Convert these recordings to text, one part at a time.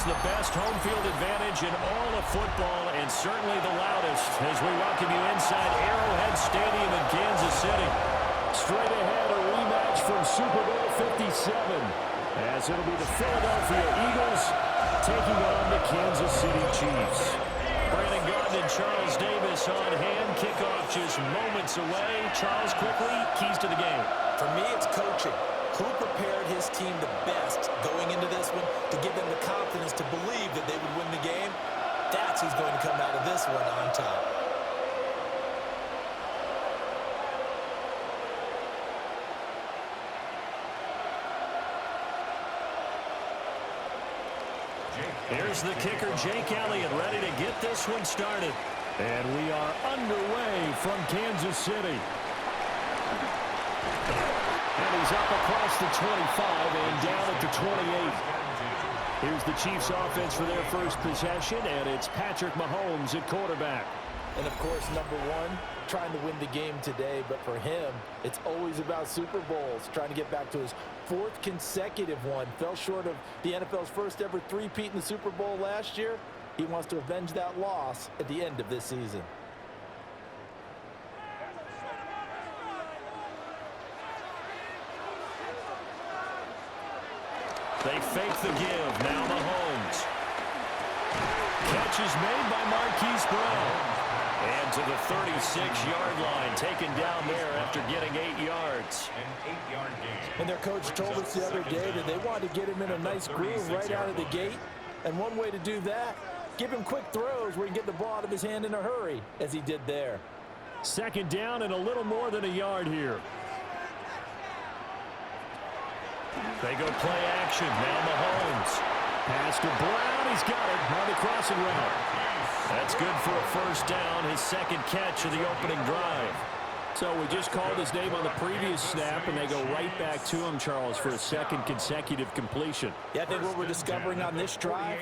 has the best home field advantage in all of football and certainly the loudest as we welcome you inside Arrowhead Stadium in Kansas City. Straight ahead, a rematch from Super Bowl 57 as it'll be the Philadelphia Eagles taking on the Kansas City Chiefs. Brandon Gaudin and Charles Davis on hand. Kickoff just moments away. Charles, quickly, keys to the game. For me, it's coaching. Who prepared his team the best going into this one to give them the confidence to believe that they would win the game? That's who's going to come out of this one on top. Here's the kicker, Jake Elliott, ready to get this one started. And we are underway from Kansas City. And he's up across the 25 and down at the 28. Here's the Chiefs offense for their first possession, and it's Patrick Mahomes at quarterback. And, of course, number one, trying to win the game today. But for him, it's always about Super Bowls, trying to get back to his fourth consecutive one. Fell short of the NFL's first ever three-peat in the Super Bowl last year. He wants to avenge that loss at the end of this season. They fake the give. Now Mahomes. Catch is made by Marquise Brown. And to the 36-yard line, taken down there after getting 8 yards. An 8-yard gain. And their coach told us the other day that they wanted to get him in a nice groove right out of the gate. And one way to do that, give him quick throws where he can get the ball out of his hand in a hurry, as he did there. Second down and a little more than a yard here. They go play action. Now Mahomes. Pass to Brown. He's got it on the crossing route. That's good for a first down, his second catch of the opening drive. So we just called his name on the previous snap, and they go right back to him, Charles, for a second consecutive completion. Yeah, I think what we're discovering on this drive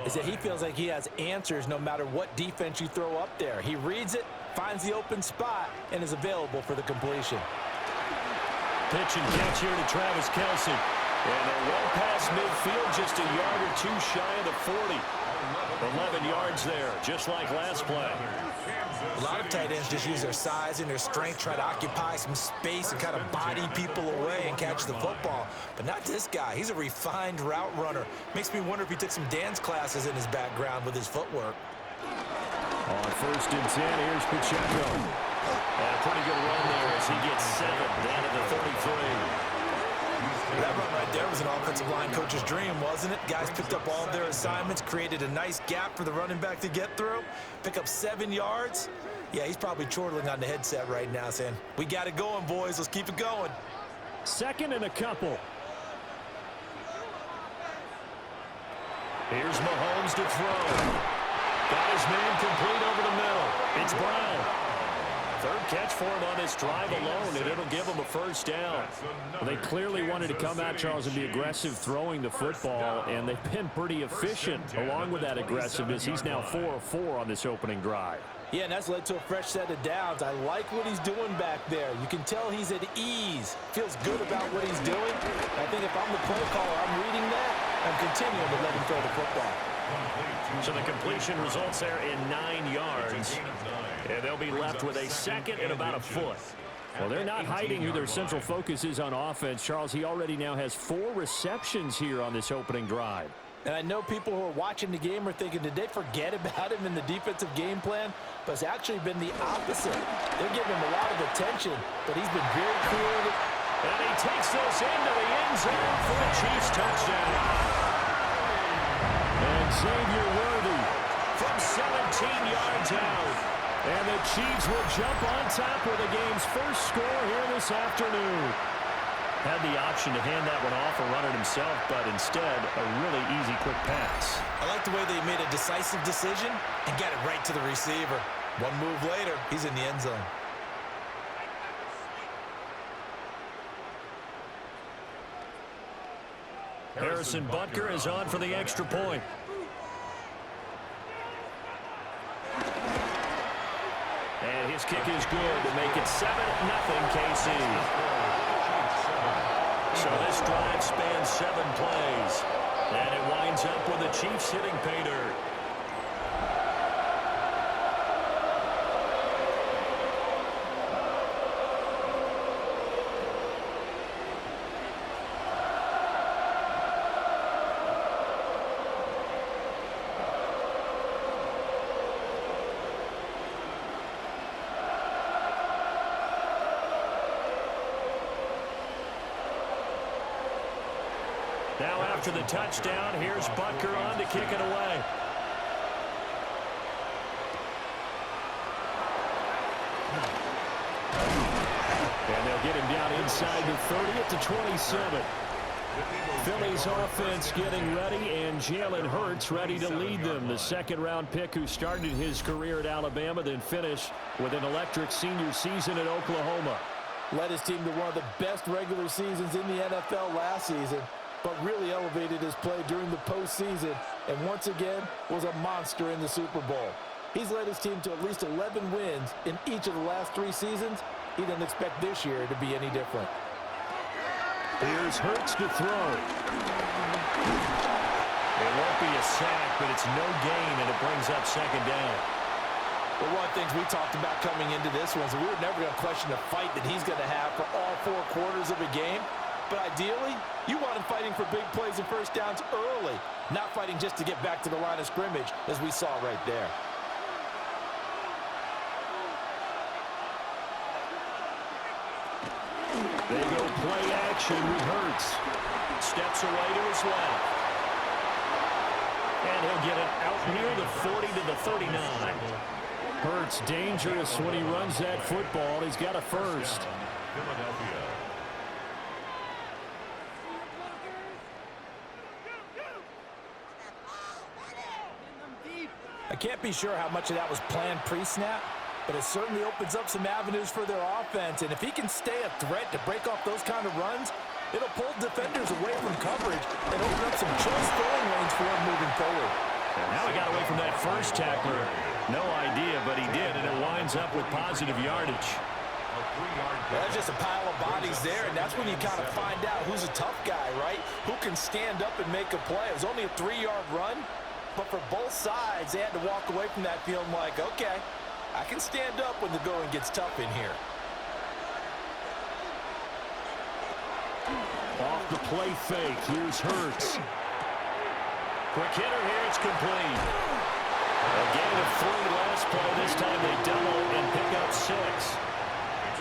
is that he feels like he has answers no matter what defense you throw up there. He reads it, finds the open spot, and is available for the completion. Pitch and catch here to Travis Kelce. And they're well past midfield, just a yard or two shy of the 40. 11 yards there, just like last play. A lot of tight ends just use their size and their strength, try to occupy some space and kind of body people away and catch the football. But not this guy. He's a refined route runner. Makes me wonder if he took some dance classes in his background with his footwork. On first and 10, here's Pacheco. And a pretty good run there as he gets 7 down to the 33. That run right there was an offensive line coach's dream, wasn't it? Guys picked up all of their assignments, created a nice gap for the running back to get through, pick up 7 yards. Yeah, he's probably chortling on the headset right now saying, we got it going, boys. Let's keep it going. Second and a couple. Here's Mahomes to throw. Got his man complete over the middle. It's Brown. Third catch for him on this drive alone, and it'll give him a first down. Well, they clearly wanted to come out, Charles, and be aggressive throwing the football, and they've been pretty efficient along with that aggressiveness. He's now 4 of 4 on this opening drive. Yeah, and that's led to a fresh set of downs. I like what he's doing back there. You can tell he's at ease. Feels good about what he's doing. I think if I'm the play caller, I'm reading that. I'm continuing to let him throw the football. So the completion results there in 9 yards. And they'll be left with a second and about a foot. Well, they're not hiding who their central focus is on offense. Charles, he already now has 4 receptions here on this opening drive. And I know people who are watching the game are thinking, did they forget about him in the defensive game plan? But it's actually been the opposite. They're giving him a lot of attention, but he's been very creative. And he takes this into the end zone for the Chiefs touchdown. And Xavier Worthy from 17 yards out. And the Chiefs will jump on top with the game's first score here this afternoon. Had the option to hand that one off or run it himself, but instead, a really easy, quick pass. I like the way they made a decisive decision and got it right to the receiver. One move later, he's in the end zone. Harrison Butker is on for the extra point. And his kick is good to make it 7-0 KC. So this drive spans 7 plays. And it winds up with the Chiefs hitting pay dirt. Now after the touchdown, here's Butker on to kick it away. And they'll get him down inside the 30 at the 27. Philly's offense getting ready, and Jalen Hurts ready to lead them. The second-round pick who started his career at Alabama, then finished with an electric senior season at Oklahoma. Led his team to one of the best regular seasons in the NFL last season, but really elevated his play during the postseason, and once again was a monster in the Super Bowl. He's led his team to at least 11 wins in each of the last 3 seasons. He didn't expect this year to be any different. Here's Hurts to throw. It won't be a sack, but it's no gain, and it brings up second down. Well, one of the things we talked about coming into this one is we were never going to question the fight that he's going to have for all 4 quarters of a game. But ideally, you want him fighting for big plays and first downs early, not fighting just to get back to the line of scrimmage, as we saw right there. They go play action with Hurts. Steps away to his left. And he'll get it out near the 40 to the 39. Hurts dangerous when he runs that football. He's got a first. I can't be sure how much of that was planned pre-snap, but it certainly opens up some avenues for their offense. And if he can stay a threat to break off those kind of runs, it'll pull defenders away from coverage and open up some choice throwing lanes for him moving forward. And now he got away from that first tackler. No idea, but he did, and it winds up with positive yardage. That's just a pile of bodies there, and that's when you kind of find out who's a tough guy, right? Who can stand up and make a play. It was only a 3-yard run, but for both sides, they had to walk away from that feeling like, okay, I can stand up when the going gets tough in here. Off the play fake, here's Hurts. Quick hitter here, it's complete. A gain of 3 last play. This time they double and pick up 6.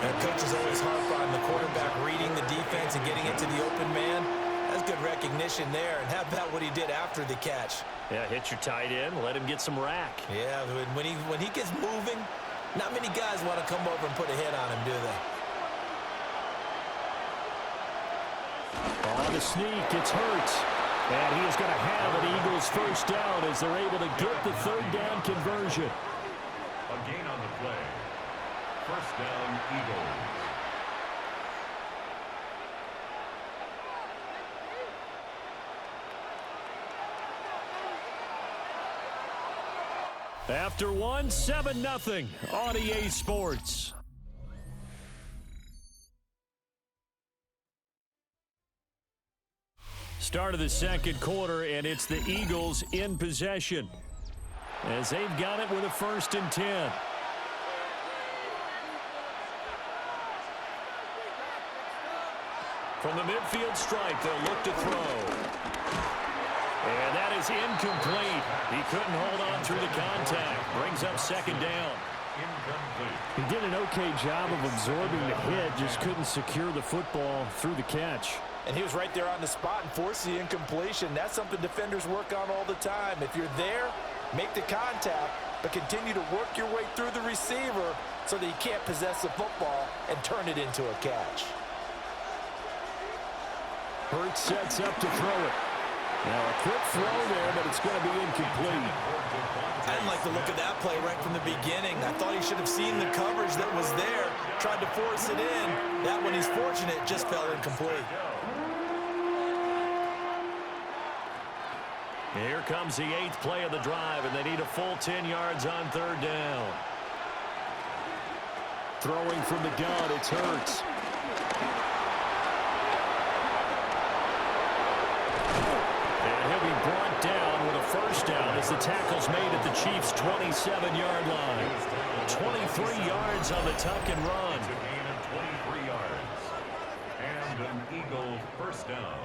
And coaches always harp on the quarterback reading the defense and getting it to the open man. That's good recognition there. And how about what he did after the catch? Yeah, hit your tight end, let him get some rack. Yeah, when he gets moving, not many guys want to come over and put a hit on him, do they? On the sneak, it's Hurts. And he is going to have an Eagles first down as they're able to get the 3rd down conversion. A gain on the play. First down, Eagles. After 1, 7-0 on EA Sports. Start of the second quarter, and it's the Eagles in possession as they've got it with a 1st and 10. From the midfield stripe, they'll look to throw. And that is incomplete. He couldn't hold on through the contact. Brings up 2nd down. He did an okay job of absorbing the hit, just couldn't secure the football through the catch. And he was right there on the spot and forced the incompletion. That's something defenders work on all the time. If you're there, make the contact, but continue to work your way through the receiver so that he can't possess the football and turn it into a catch. Hurts sets up to throw it. Now a quick throw there, but it's going to be incomplete. I didn't like the look of that play right from the beginning. I thought he should have seen the coverage that was there, tried to force it in. That one, he's fortunate, just fell incomplete. Here comes the 8th play of the drive, and they need a full 10 yards on 3rd down. Throwing from the gun, it's Hurts. And he'll be as the tackle's made at the Chiefs' 27-yard line. 23 yards on the tuck and run. It's a gain of 23 yards. And an Eagle first down.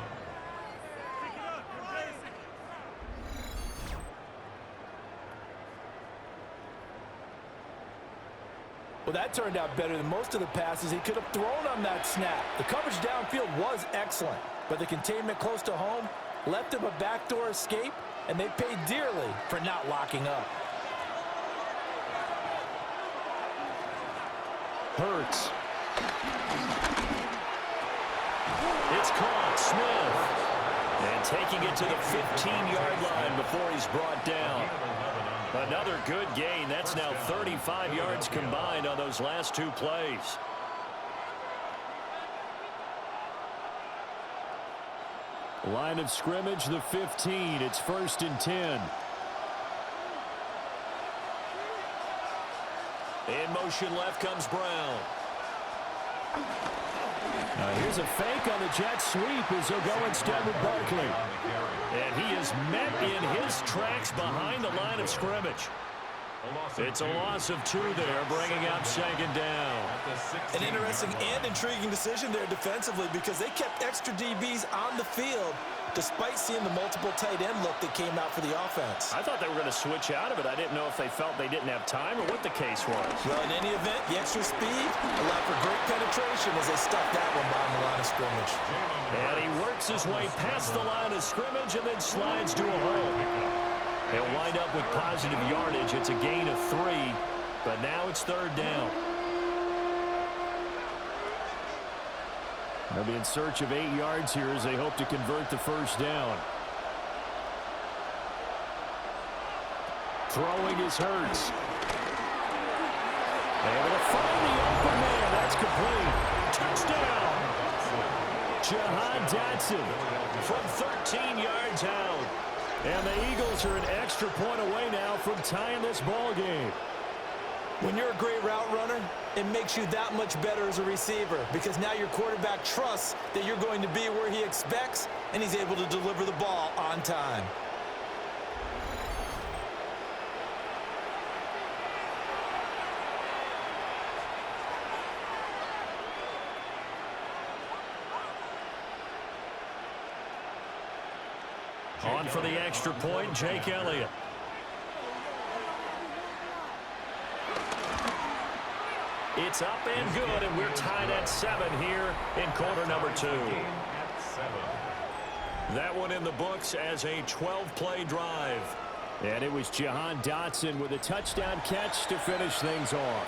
Well, that turned out better than most of the passes he could have thrown on that snap. The coverage downfield was excellent, but the containment close to home left him a backdoor escape, and they paid dearly for not locking up. Hurts. It's caught. Smith. And taking it to the 15-yard line before he's brought down. Another good gain. That's now 35 yards combined on those last two plays. Line of scrimmage, the 15. It's 1st and 10. In motion left comes Brown. Now here's a fake on the jet sweep as they'll go instead with Barkley. And he is met in his tracks behind the line of scrimmage. It's a loss of 2 there, bringing up 2nd down. An interesting and intriguing decision there defensively because they kept extra DBs on the field despite seeing the multiple tight end look that came out for the offense. I thought they were going to switch out of it. I didn't know if they felt they didn't have time or what the case was. Well, in any event, the extra speed allowed for great penetration as they stuffed that one behind the line of scrimmage. And he works his way past the line of scrimmage and then slides to a hole. He'll wind up with positive yardage. It's a gain of 3, but now it's 3rd down. They'll be in search of 8 yards here as they hope to convert the 1st down. Throwing is Hurts. Able to find the open man. That's complete. Touchdown. Jahan Dotson from 13 yards out. And the Eagles are an extra point away now from tying this ball game. When you're a great route runner, it makes you that much better as a receiver because now your quarterback trusts that you're going to be where he expects, and he's able to deliver the ball on time. On for the extra point, Jake Elliott. It's up and good, and we're tied at 7 here in quarter number 2. That one in the books as a 12-play drive. And it was Jahan Dotson with a touchdown catch to finish things off.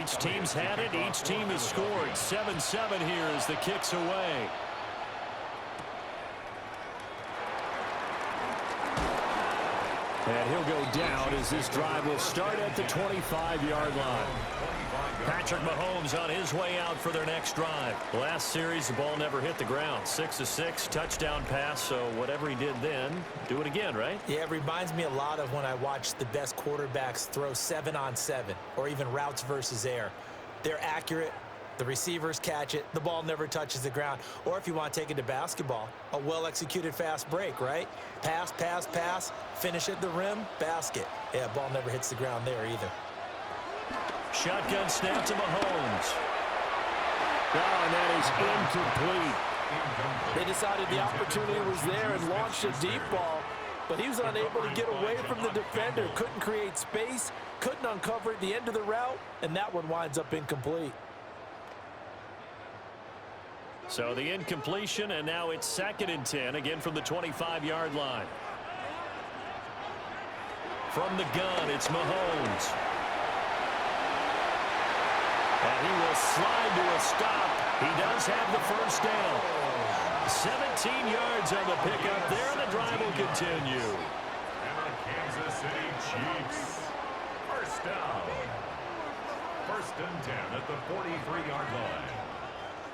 Each team's had it. Each team has scored. 7-7 here as the kick's away. And he'll go down as this drive will start at the 25-yard line. Patrick Mahomes on his way out for their next drive. Last series, the ball never hit the ground. 6-of-6, touchdown pass, so whatever he did then, do it again, right? Yeah, it reminds me a lot of when I watched the best quarterbacks throw 7-on-7 or even routes versus air. They're accurate. The receivers catch it. The ball never touches the ground. Or if you want to take it to basketball, a well-executed fast break, right? Pass, pass, pass, finish at the rim, basket. Yeah, ball never hits the ground there either. Shotgun snap to Mahomes. Oh, and that is incomplete. They decided the opportunity was there and launched a deep ball, but he was unable to get away from the defender. Couldn't create space, couldn't uncover at the end of the route, and that one winds up incomplete. So the incompletion, and now it's 2nd and 10, again from the 25-yard line. From the gun, it's Mahomes. And he will slide to a stop. He does have the 1st down. 17 yards on the pickup there, and the drive will continue. And the Kansas City Chiefs. 1st down. 1st and 10 at the 43-yard line.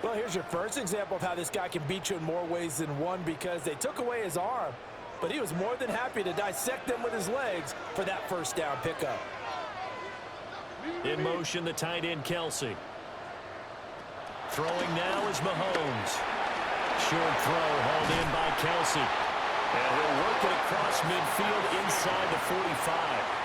Well, here's your first example of how this guy can beat you in more ways than one, because they took away his arm, but he was more than happy to dissect them with his legs for that first down pickup. In motion, the tight end, Kelsey. Throwing now is Mahomes. Short throw hauled in by Kelsey. And he'll work it across midfield inside the 45.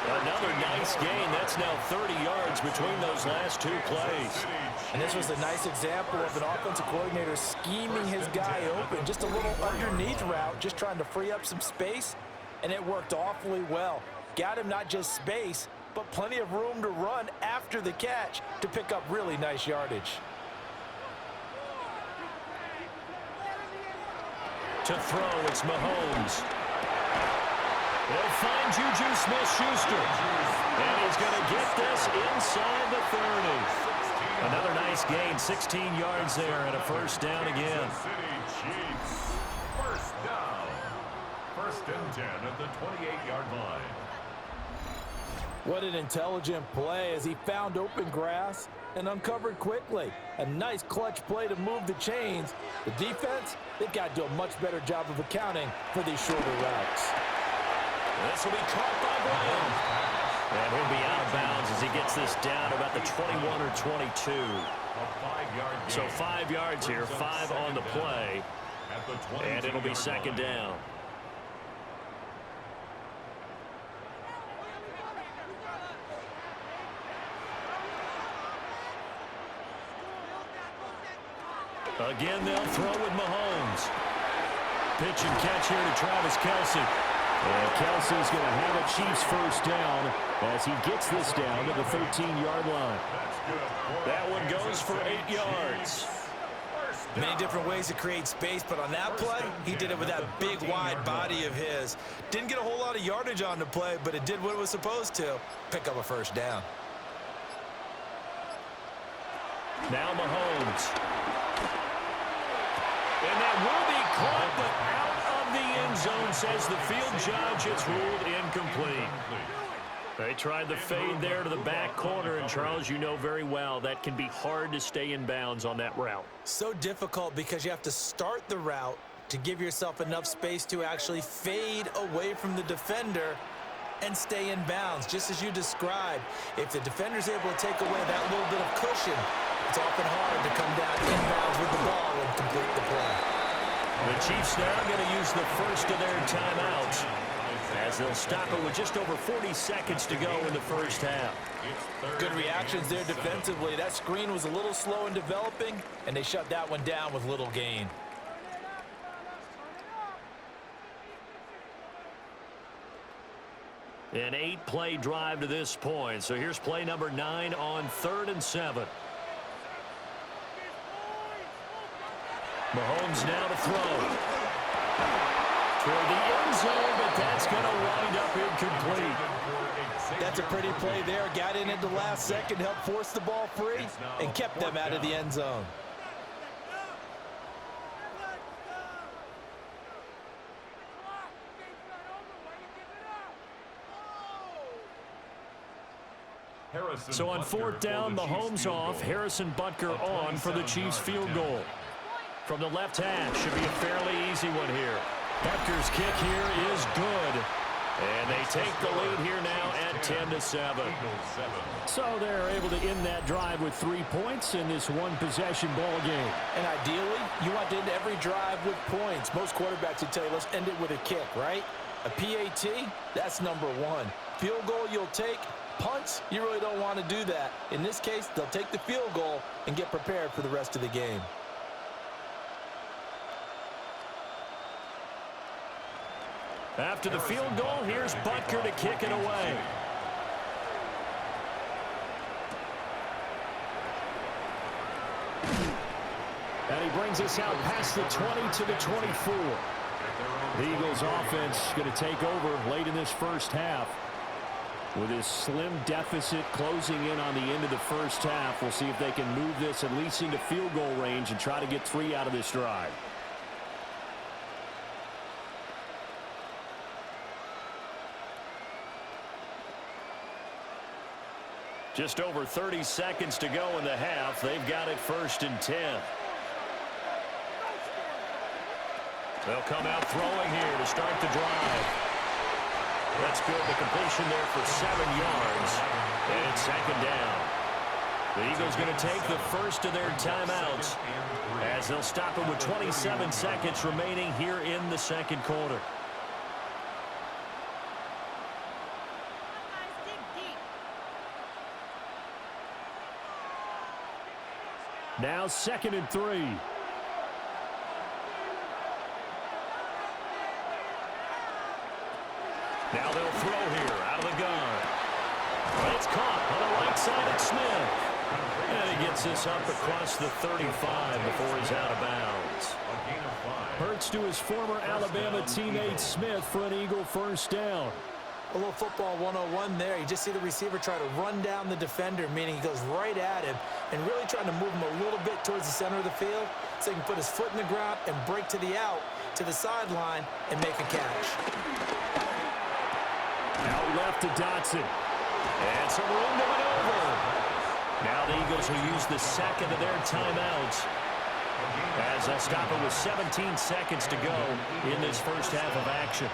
Another nice gain. That's now 30 yards between those last two plays. And this was a nice example of an offensive coordinator scheming his guy open. Just a little underneath route, just trying to free up some space, and it worked awfully well. Got him not just space, but plenty of room to run after the catch to pick up really nice yardage. To throw, it's Mahomes. They'll find Juju Smith-Schuster. And he's going to get this inside the 30. Another nice gain, 16 yards there, and a first down again. First down. First and 10 at the 28-yard line. What an intelligent play as he found open grass and uncovered quickly. A nice clutch play to move the chains. The defense, they've got to do a much better job of accounting for these shorter routes. This will be caught by Brown. And he'll be out of bounds as he gets this down about the 21 or 22. So 5 yards here, 5 on the play. And it'll be second down. Again, they'll throw with Mahomes. Pitch and catch here to Travis Kelce. And Kelsey's going to have a Chiefs first down as he gets this down to the 13-yard line. That one goes for 8 yards. Many different ways to create space, but on that play, he did it with that big, wide body of his. Didn't get a whole lot of yardage on the play, but it did what it was supposed to, pick up a first down. Now Mahomes. And that will be caught, but out of the end zone, says the field judge. It's ruled incomplete. They tried the fade there to the back corner, and Charles, you know very well that can be hard to stay in bounds on that route. So difficult because you have to start the route to give yourself enough space to actually fade away from the defender and stay in bounds, just as you described. If the defender's able to take away that little bit of cushion, it's often hard to come down inbounds with the ball and complete the play. The Chiefs now going to use the first of their timeouts as they'll stop it with just over 40 seconds to go in the first half. Good reactions there defensively. That screen was a little slow in developing, and they shut that one down with little gain. An 8-play drive to this point. So here's play number 9 on 3rd and 7. Mahomes now to throw. Toward the end zone, but that's going to wind up incomplete. That's a pretty play there. Got in at the last second, helped force the ball free, and kept them out of the end zone. So on 4th down, Mahomes off, Harrison Butker on for the Chiefs field goal. From the left hash, should be a fairly easy one here. Butker's kick here is good. And they take the lead here now at 10-7. So they're able to end that drive with 3 points in this one-possession ball game. And ideally, you want to end every drive with points. Most quarterbacks would tell you, let's end it with a kick, right? A PAT, that's number 1. Field goal you'll take. Punts, you really don't want to do that. In this case, they'll take the field goal and get prepared for the rest of the game. After the field goal, here's Butker to kick it away. And he brings us out past the 20 to the 24. The Eagles offense going to take over late in this first half. With his slim deficit closing in on the end of the first half, we'll see if they can move this at least into field goal range and try to get 3 out of this drive. Just over 30 seconds to go in the half. They've got it 1st and 10. They'll come out throwing here to start the drive. That's good. The completion there for 7 yards. And it's 2nd down. The Eagles going to take the first of their timeouts as they'll stop it with 27 seconds remaining here in the 2nd quarter. Now 2nd and 3. Now they'll throw here out of the gun. But it's caught on the right side at Smith. And he gets this up across the 35 before he's out of bounds. Hurts to his former Alabama teammate Smith for an Eagle 1st down. A little football 101 there. You just see the receiver try to run down the defender, meaning he goes right at him and really trying to move him a little bit towards the center of the field so he can put his foot in the ground and break to the out, to the sideline, and make a catch. Out left to Dotson. And some room to maneuver. Now the Eagles will use the 2nd of their timeouts as they'll stop it with 17 seconds to go in this first half of action.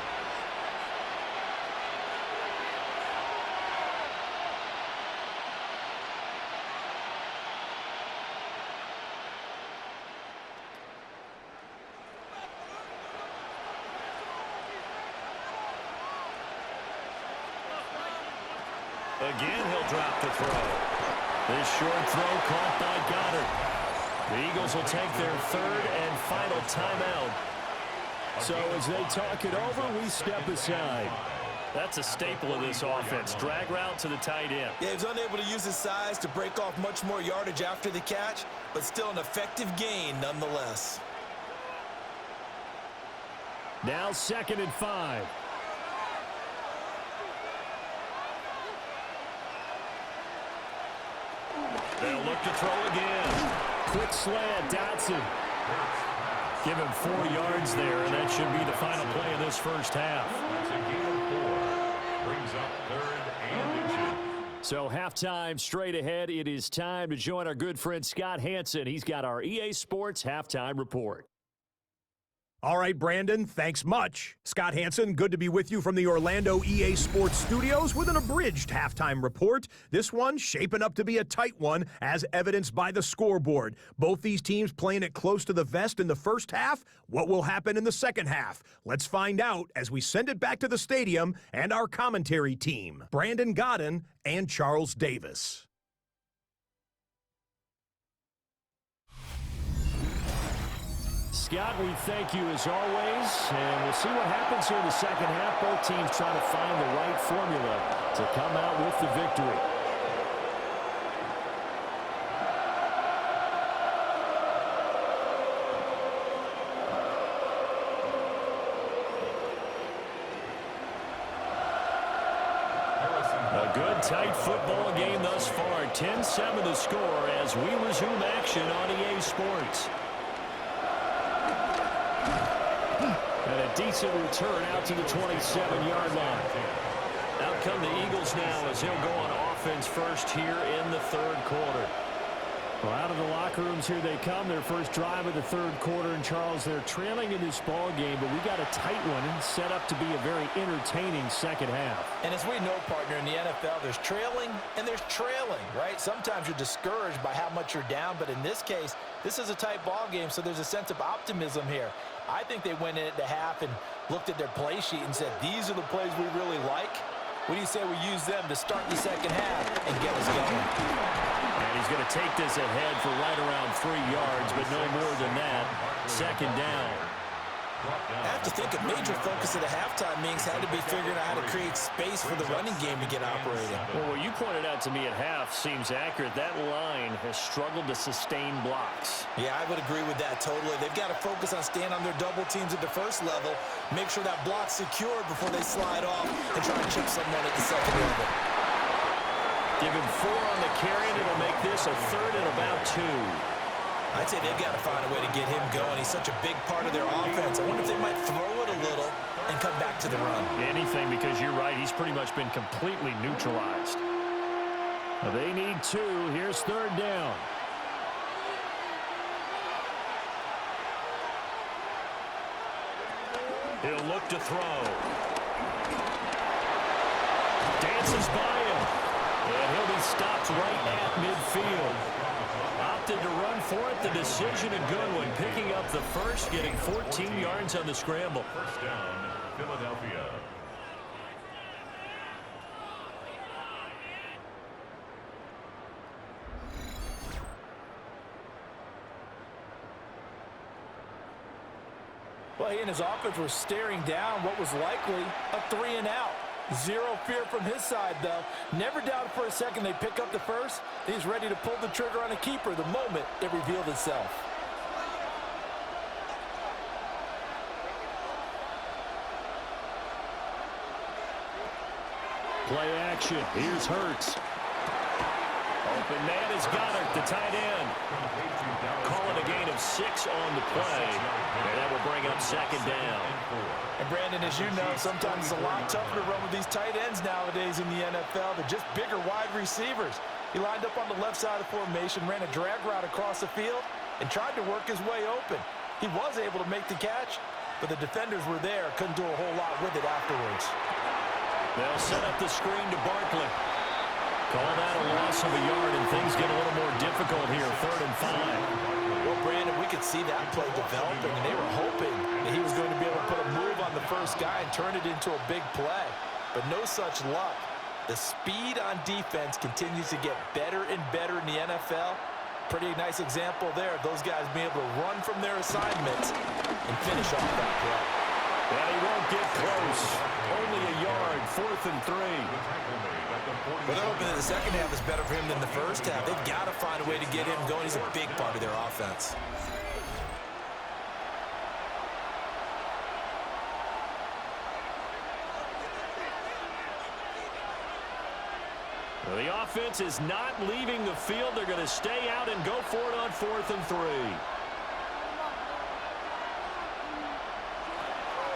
Again, he'll drop the throw. This short throw caught by Goddard. The Eagles will take their 3rd and final timeout. So as they talk it over, we step aside. That's a staple of this offense. Drag route to the tight end. Yeah, he was unable to use his size to break off much more yardage after the catch, but still an effective gain nonetheless. Now 2nd and 5. They'll look to throw again. Quick slant, Dotson. Give him 4 yards there, and that should be the final play of this first half. That's a gain of 4. Brings up 3rd and inches. So halftime straight ahead. It is time to join our good friend Scott Hansen. He's got our EA Sports halftime report. All right, Brandon, thanks much. Scott Hansen, good to be with you from the Orlando EA Sports Studios with an abridged halftime report. This one shaping up to be a tight one, as evidenced by the scoreboard. Both these teams playing it close to the vest in the first half. What will happen in the second half? Let's find out as we send it back to the stadium and our commentary team, Brandon Godden and Charles Davis. Scott, we thank you as always, and we'll see what happens here in the second half. Both teams trying to find the right formula to come out with the victory. A good, tight football game thus far. 10-7 the score as we resume action on EA Sports. And a decent return out to the 27-yard line. Out come the Eagles now as he'll go on offense first here in the 3rd quarter. Well, out of the locker rooms here they come. Their first drive of the 3rd quarter. And, Charles, they're trailing in this ball game, but we got a tight one and set up to be a very entertaining second half. And as we know, partner, in the NFL, there's trailing and there's trailing, right? Sometimes you're discouraged by how much you're down, but in this case, this is a tight ball game, so there's a sense of optimism here. I think they went in at the half and looked at their play sheet and said, these are the plays we really like. What do you say we use them to start the second half and get us going? And he's going to take this ahead for right around 3 yards, but no more than that. 2nd down. I have to think a major focus of the halftime meetings had to be figuring out how to create space for the running game to get operating. Well, what you pointed out to me at half seems accurate. That line has struggled to sustain blocks. Yeah, I would agree with that totally. They've got to focus on staying on their double teams at the first level, make sure that block's secured before they slide off and try to chip someone at the second level. Give him 4 on the carry, and it'll make this a 3rd and about 2. I'd say they've got to find a way to get him going. He's such a big part of their offense. I wonder if they might throw it a little and come back to the run. Anything, because you're right. He's pretty much been completely neutralized. They need 2. Here's 3rd down. He'll look to throw. Dances by him. And he'll be stopped right at midfield. Opted to run for it. The decision a good one. Picking up the first, getting 14 yards on the scramble. First down, Philadelphia. Well, he and his offense were staring down what was likely a 3-and-out. Zero fear from his side, though. Never doubted for a second they'd pick up the first. He's ready to pull the trigger on a keeper the moment it revealed itself. Play action. Here's Hurts. Open man is Goddard, the tight end. Call it a gain of 6 on the play. And that will bring up 2nd down. And Brandon, as you know, sometimes it's a lot tougher to run with these tight ends nowadays in the NFL. They're just bigger wide receivers. He lined up on the left side of formation, ran a drag route across the field, and tried to work his way open. He was able to make the catch, but the defenders were there, couldn't do a whole lot with it afterwards. They'll set up the screen to Barkley. Call that a loss of a yard, and things get a little more difficult here, 3rd and 5. Well, Brandon, we could see that play developing, and they were hoping that he was going to be able to put a move on the first guy and turn it into a big play. But no such luck. The speed on defense continues to get better and better in the NFL. Pretty nice example there of those guys being able to run from their assignments and finish off that play. And he won't get close. Only a yard, 4th and 3. Well, they're hoping that the second half is better for him than the first half. They've got to find a way to get him going. He's a big part of their offense. Well, the offense is not leaving the field. They're going to stay out and go for it on 4th and 3.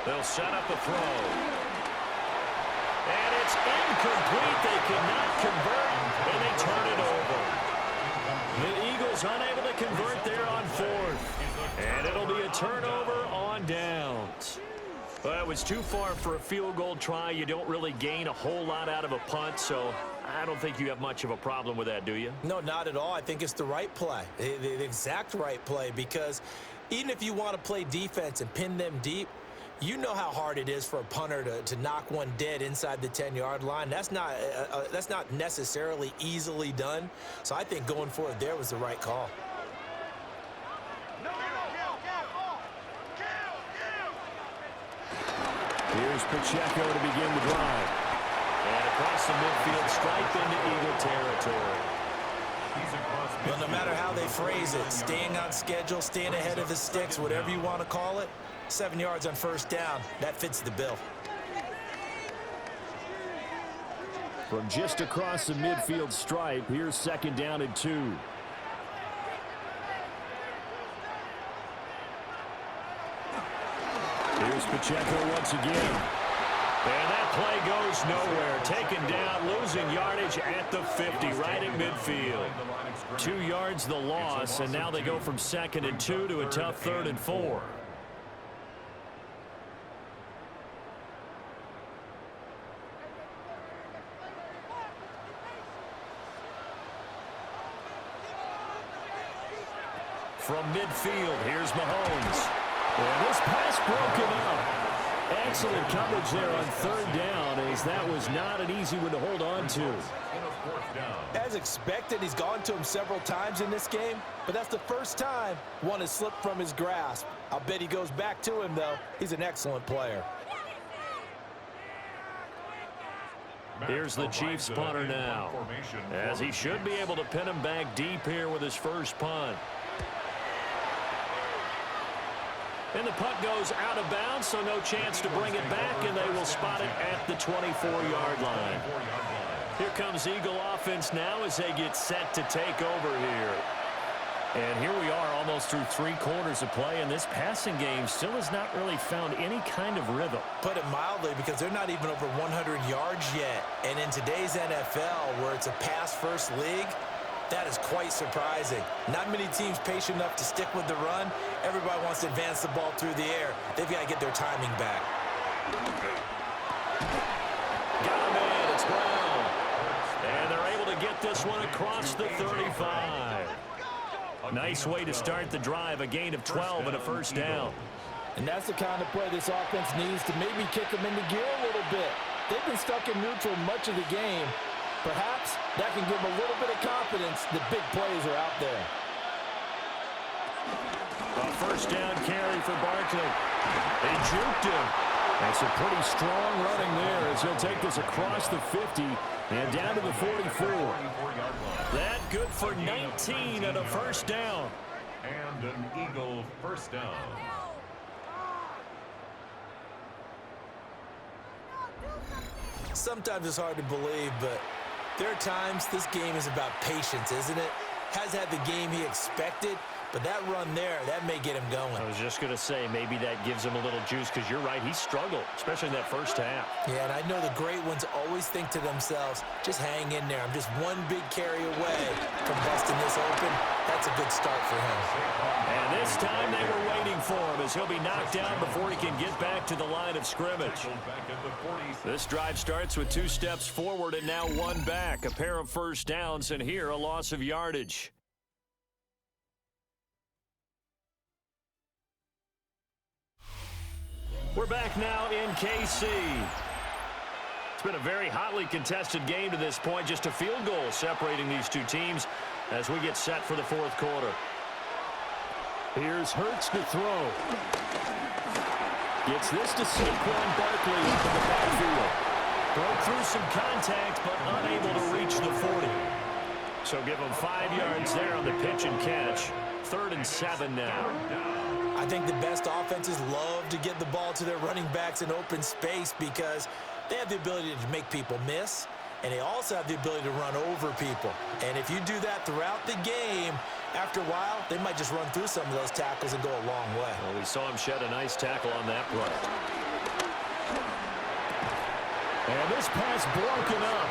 They'll set up a throw. And it's incomplete. They cannot convert, and they turn it over. The Eagles unable to convert there on 4th. And it'll be a turnover on downs. Well, it was too far for a field goal try. You don't really gain a whole lot out of a punt, so I don't think you have much of a problem with that, do you? No, not at all. I think it's the right play, the exact right play, because even if you want to play defense and pin them deep, you know how hard it is for a punter to knock one dead inside the 10-yard line. That's not necessarily easily done. So I think going for it there was the right call. Here's Pacheco to begin the drive. And across the midfield stripe into Eagle territory. Well, no matter how they phrase it, staying on schedule, staying ahead of the sticks, whatever you want to call it, 7 yards on 1st down, that fits the bill. From just across the midfield stripe, here's 2nd down and 2. Here's Pacheco once again. And that play goes nowhere. Taken down, losing yardage at the 50, right at midfield. 2 yards the loss, and now they go from 2nd and 2 to a tough 3rd and 4. From midfield, here's Mahomes. And this pass broken up. Excellent coverage there on 3rd down, as that was not an easy one to hold on to. As expected, he's gone to him several times in this game, but that's the first time one has slipped from his grasp. I'll bet he goes back to him, though. He's an excellent player. Here's the Chiefs punter now, as he should be able to pin him back deep here with his first punt. And the punt goes out of bounds, so no chance to bring it back, and they will spot it at the 24-yard line. Here comes Eagle offense now as they get set to take over here. And here we are almost through 3 quarters of play, and this passing game still has not really found any kind of rhythm. Put it mildly, because they're not even over 100 yards yet. And in today's NFL, where it's a pass-first league, that is quite surprising. Not many teams patient enough to stick with the run. Everybody wants to advance the ball through the air. They've got to get their timing back. Got him in. It's Brown. And they're able to get this one across the 35. Nice way to start the drive. A gain of 12 and a first down. And that's the kind of play this offense needs to maybe kick them into gear a little bit. They've been stuck in neutral much of the game. Perhaps that can give them a little bit of confidence that big plays are out there. A first down carry for Barkley. They juked him. That's a pretty strong running there as he'll take this across the 50 and down to the 44. That good for 19 and a first down. And an Eagle first down. Sometimes it's hard to believe, but there are times this game is about patience, isn't it? Has had the game he expected, but that run there, that may get him going. I was just going to say, maybe that gives him a little juice, because you're right, he struggled, especially in that first half. Yeah, and I know the great ones always think to themselves, just hang in there. I'm just one big carry away from busting this open. That's a good start for him. And this time they were waiting for him as he'll be knocked down before he can get back to the line of scrimmage. This drive starts with 2 steps forward and now 1 back. A pair of first downs, and here a loss of yardage. We're back now in KC. It's been a very hotly contested game to this point. Just a field goal separating these two teams as we get set for the 4th quarter. Here's Hurts to throw. Gets this to Saquon Barkley up in the backfield. Broke through some contact, but unable to reach the 40. So give them 5 yards there on the pitch and catch. 3rd and 7 now. I think the best offenses love to get the ball to their running backs in open space because they have the ability to make people miss, and they also have the ability to run over people. And if you do that throughout the game, after a while, they might just run through some of those tackles and go a long way. Well, we saw him shed a nice tackle on that play. And this pass broken up.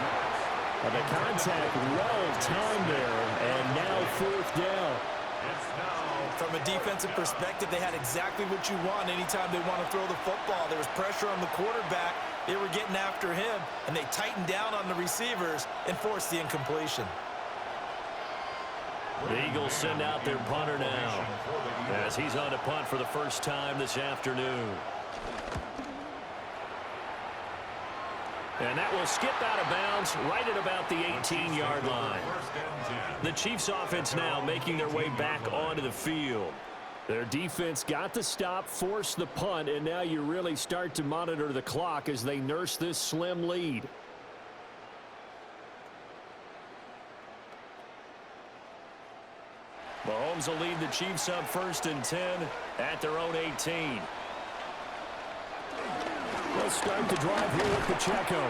And the contact well timed there, and now 4th down. From a defensive perspective, they had exactly what you want anytime they want to throw the football. There was pressure on the quarterback. They were getting after him, and they tightened down on the receivers and forced the incompletion. The Eagles send out their punter now as he's on to punt for the first time this afternoon. And that will skip out of bounds right at about the 18-yard line. The Chiefs offense now making their way back onto the field. Their defense got the stop, forced the punt, and now you really start to monitor the clock as they nurse this slim lead. Mahomes will lead the Chiefs up 1st and 10 at their own 18. Let's start the drive here with Pacheco.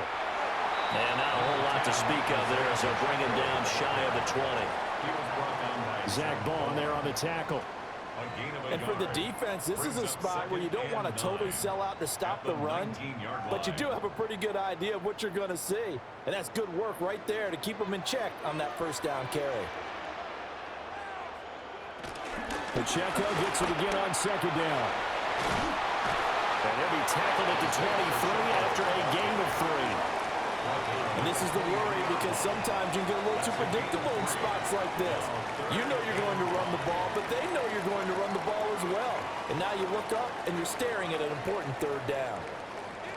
And not a whole lot to speak of there as they'll bring him down shy of the 20. Zach Bond there on the tackle. And for the defense, this is a spot where you don't want to totally sell out to stop the run, but you do have a pretty good idea of what you're going to see. And that's good work right there to keep them in check on that first down carry. Pacheco gets it again on 2nd down. And he'll be tackled at the 23 after a gain of 3. And this is the worry because sometimes you can get a little too predictable in spots like this. You know you're going to run the ball, but they know you're going to run the ball as well. And now you look up and you're staring at an important 3rd down.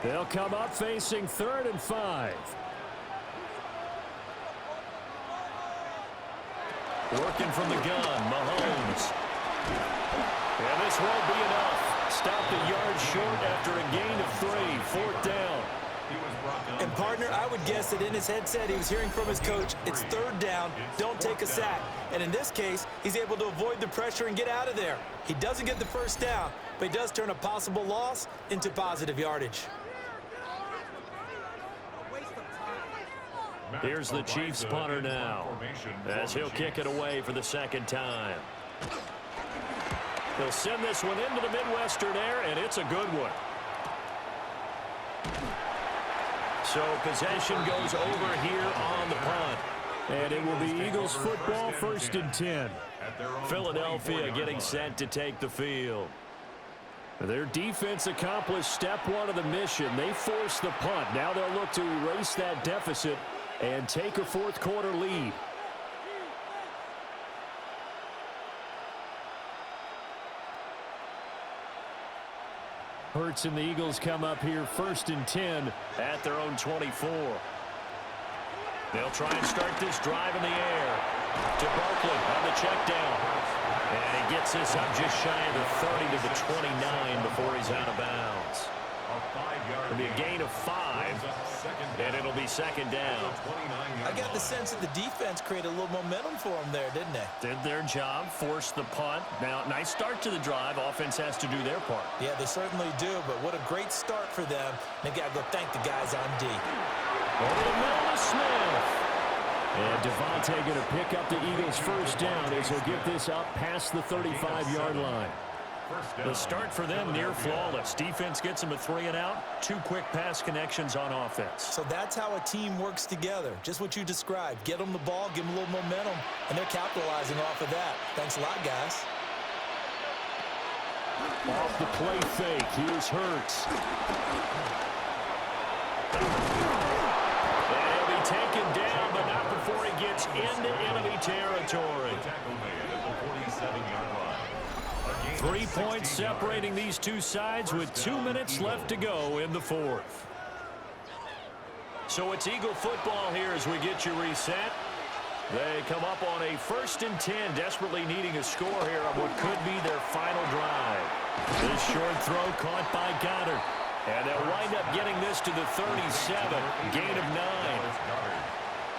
They'll come up facing 3rd and 5. Working from the gun, Mahomes. And this won't be enough. Stopped a yard short after a gain of 3. 4th down. And, partner, I would guess that in his headset he was hearing from his coach, it's 3rd down, don't take a sack. And in this case, he's able to avoid the pressure and get out of there. He doesn't get the first down, but he does turn a possible loss into positive yardage. Here's the Chiefs punter now as he'll kick it away for the 2nd time. He'll send this one into the Midwestern air, and it's a good one. So possession goes over here on the punt. And it will be Eagles football, 1st and 10. Philadelphia getting set to take the field. Their defense accomplished step one of the mission. They forced the punt. Now they'll look to erase that deficit and take a fourth-quarter lead. Hurts and the Eagles come up here 1st and 10 at their own 24. They'll try and start this drive in the air. To Barkley on the check down. And he gets this up just shy of the 30 to the 29 before he's out of bounds. It'll be a gain of 5, and it'll be 2nd down. I got the sense that the defense created a little momentum for them there, didn't they? Did their job, forced the punt. Now, nice start to the drive. Offense has to do their part. Yeah, they certainly do, but what a great start for them. They got to go thank the guys on D. Over the middle to Smith. And Devontae going to pick up the Eagles' 1st down as he'll get this up past the 35-yard line. The start for them near flawless. Defense gets them a 3 and out. 2 quick pass connections on offense. So that's how a team works together. Just what you described. Get them the ball, give them a little momentum, and they're capitalizing off of that. Thanks a lot, guys. Off the play fake. Here's Hurts. And he'll be taken down, but not before he gets into enemy territory. 3 points separating these two sides with 2 minutes left to go in the 4th. So it's Eagle football here as we get you reset. They come up on a 1st and 10, desperately needing a score here on what could be their final drive. This short throw caught by Goddard. And they'll wind up getting this to the 37, gain of 9.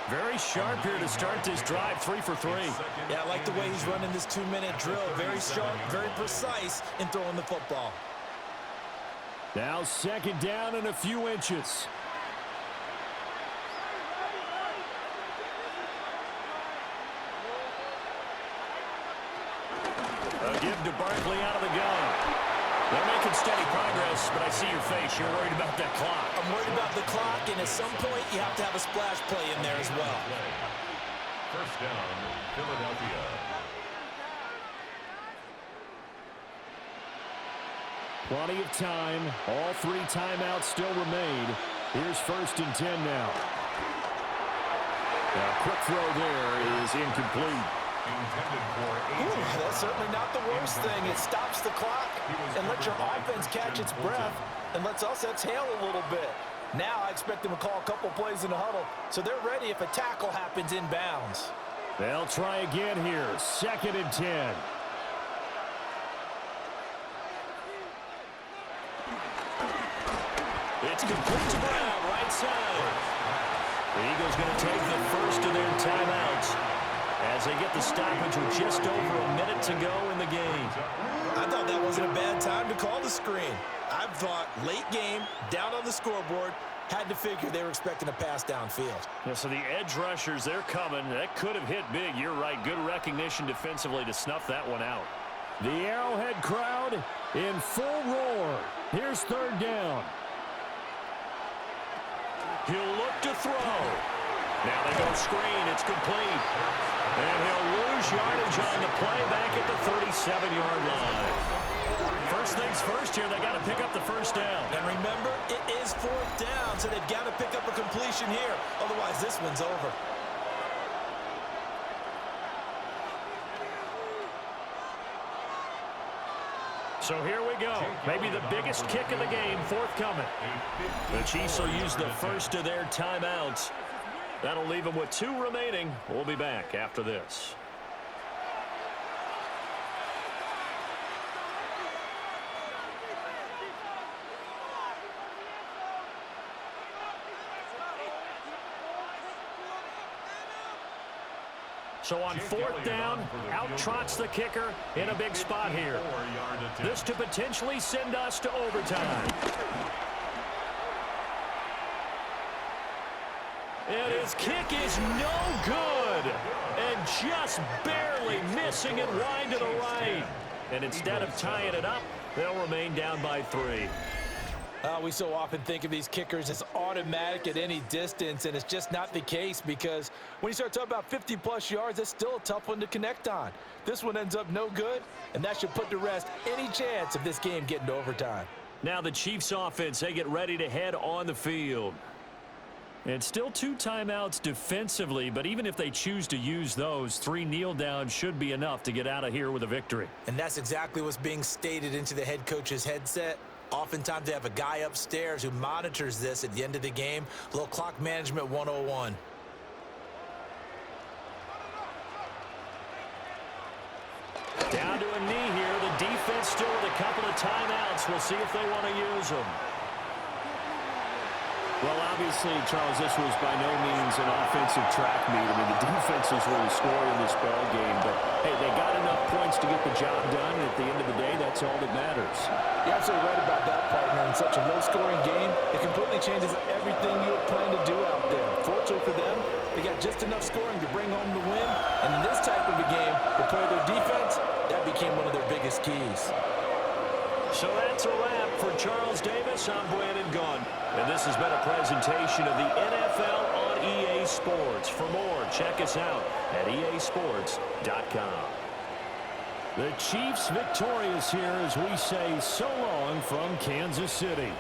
Very sharp here to start this drive, 3 for 3. Yeah, I like the way he's running this 2-minute drill. Very sharp, very precise in throwing the football. Now 2nd down and a few inches. A give to Barkley out of the gun. They're making steady progress, but I see your face. You're worried about that clock. I'm worried about the clock, and at some point, you have to have a splash play in there as well. 1st down, Philadelphia. Plenty of time. All 3 timeouts still remain. Here's 1st and 10 now. Now, quick throw there is incomplete. Ooh, that's certainly not the worst thing. It stops the clock and lets your offense catch its breath and lets us exhale a little bit. Now I expect them to call a couple plays in the huddle so they're ready if a tackle happens inbounds. They'll try again here. 2nd and 10. It's complete to Brown, right side. The Eagles going to take the first of their timeouts as they get the stoppage with just over a minute to go in the game. I thought that wasn't a bad time to call the screen. I thought late game, down on the scoreboard, had to figure they were expecting a pass downfield. Yeah, so the edge rushers, they're coming. That could have hit big. You're right. Good recognition defensively to snuff that one out. The Arrowhead crowd in full roar. Here's 3rd down. He'll look to throw. Now they go screen. It's complete. And he'll lose yardage on the play back at the 37-yard line. First things first here, they got to pick up the 1st down. And remember, it is 4th down, so they've got to pick up a completion here. Otherwise, this one's over. So here we go. Maybe the biggest kick of the game forthcoming. The Chiefs will use the first of their timeouts. That'll leave them with 2 remaining. We'll be back after this. So on 4th down, out trots the kicker in a big spot here. This to potentially send us to overtime. And his kick is no good. good. And just barely missing it wide to the right. And instead of tying it up, they'll remain down by 3. We so often think of these kickers as automatic at any distance, and it's just not the case because when you start talking about 50-plus yards, it's still a tough one to connect on. This one ends up no good, and that should put to rest any chance of this game getting to overtime. Now the Chiefs offense, they get ready to head on the field. And still 2 timeouts defensively, but even if they choose to use those, 3 kneel downs should be enough to get out of here with a victory. And that's exactly what's being stated into the head coach's headset. Oftentimes they have a guy upstairs who monitors this at the end of the game. A little clock management 101. Down to a knee here. The defense still with a couple of timeouts. We'll see if they want to use them. Well, obviously, Charles, this was by no means an offensive track meet. I mean, the defenses were the story in this ball game. But, hey, they got enough points to get the job done. And at the end of the day, that's all that matters. You're absolutely right about that, partner. In such a low-scoring game, it completely changes everything you had planned to do out there. Fortunately for them, they got just enough scoring to bring home the win. And in this type of a game, to play their defense, that became one of their biggest keys. So that's a wrap for Charles Davis. I'm Brandon Gunn. And this has been a presentation of the NFL on EA Sports. For more, check us out at easports.com. The Chiefs victorious here as we say so long from Kansas City.